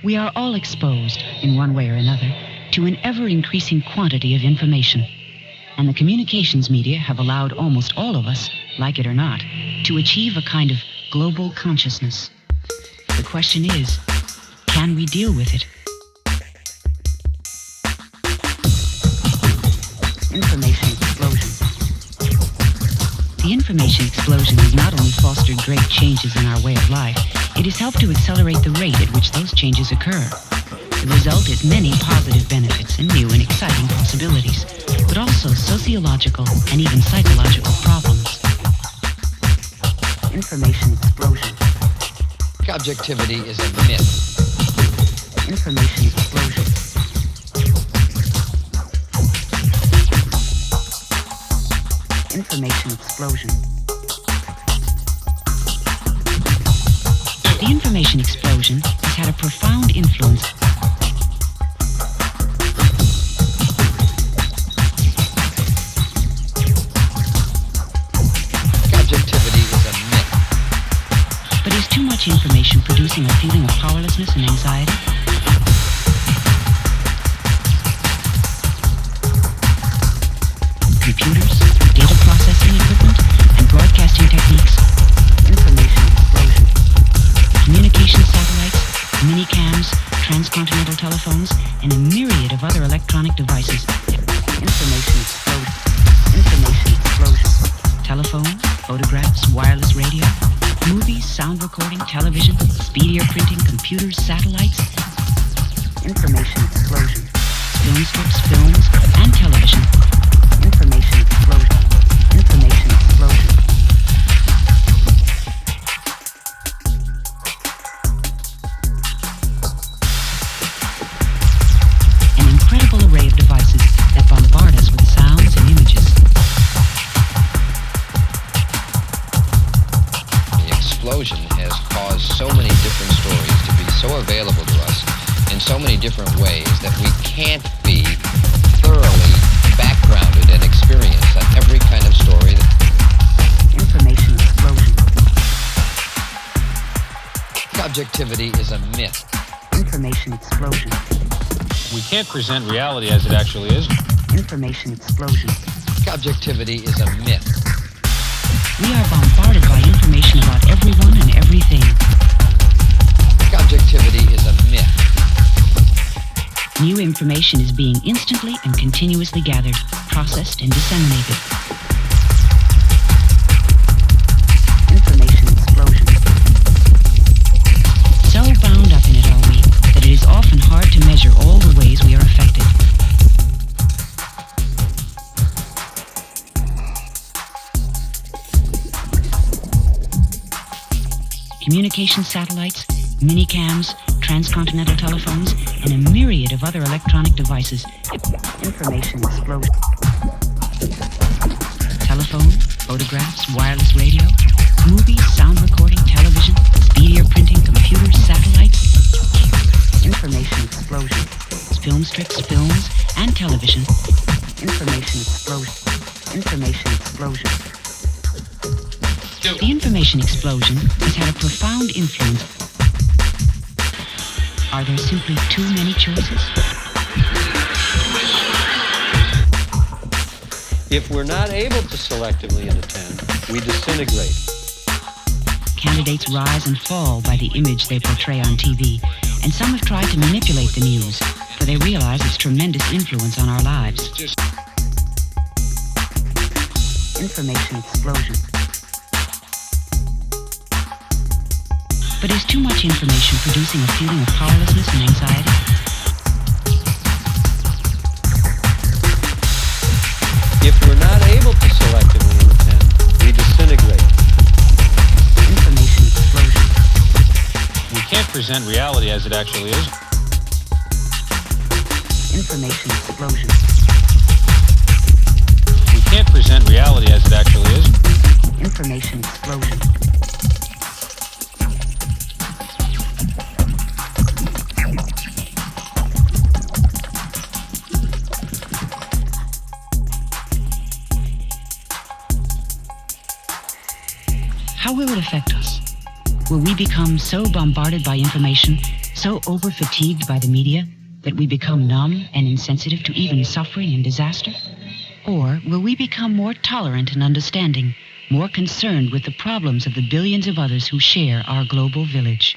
We are all exposed, in one way or another, to an ever-increasing quantity of information. And the communications media have allowed almost all of us, like it or not, to achieve a kind of global consciousness. The question is, can we deal with it? Information explosion. The information explosion has not only fostered great changes in our way of life, it has helped to accelerate the rate at which those changes occur. The result is many positive benefits and new and exciting possibilities, but also sociological and even psychological problems. Information explosion. Objectivity is a myth. Information explosion. Information explosion. The information explosion has had a profound influence. Objectivity is a myth. But is too much information producing a feeling of powerlessness and anxiety? Computers, data processing equipment, and broadcasting techniques. Information explosion. Communication satellites, minicams, transcontinental telephones, and a myriad of other electronic devices. Information explosion. Information explosion. Telephones, photographs, wireless radio, movies, sound recording, television, speedier printing, computers, satellites. Information explosion. Film strips, films, and television. Information explosion. Information explosion. An incredible array of devices that bombard us with sounds and images. The explosion has caused so many different stories to be so available to us in so many different ways that we can't be thoroughly backgrounded and experienced on every kind of story. Information explosion. Objectivity is a myth. Information explosion. We can't present reality as it actually is. Information explosion. Objectivity is a myth. We are bombarded by information about everyone and everything. Objectivity is a myth. New information is being instantly and continuously gathered, processed, and disseminated. Information explosion. So bound up in it are we that it is often hard to measure all the ways we are affected. Communication satellites, minicams, transcontinental telephones, and a myriad of other electronic devices. Information explosion. Telephone, photographs, wireless radio, movies, sound recording, television, speedier printing, computers, satellites. Information explosion. Film strips, films, and television. Information explosion. Information explosion. The information explosion has had a profound influence. Are there simply too many choices? If we're not able to selectively attend, we disintegrate. Candidates rise and fall by the image they portray on TV, and some have tried to manipulate the news, for they realize its tremendous influence on our lives. Information explosion. But is too much information producing a feeling of powerlessness and anxiety? If we're not able to selectively attend, we disintegrate. Information explosion. We can't present reality as it actually is. Information explosion. We can't present reality as it actually is. Information explosion. How will it affect us? Will we become so bombarded by information, so over-fatigued by the media that we become numb and insensitive to even suffering and disaster? Or will we become more tolerant and understanding, more concerned with the problems of the billions of others who share our global village?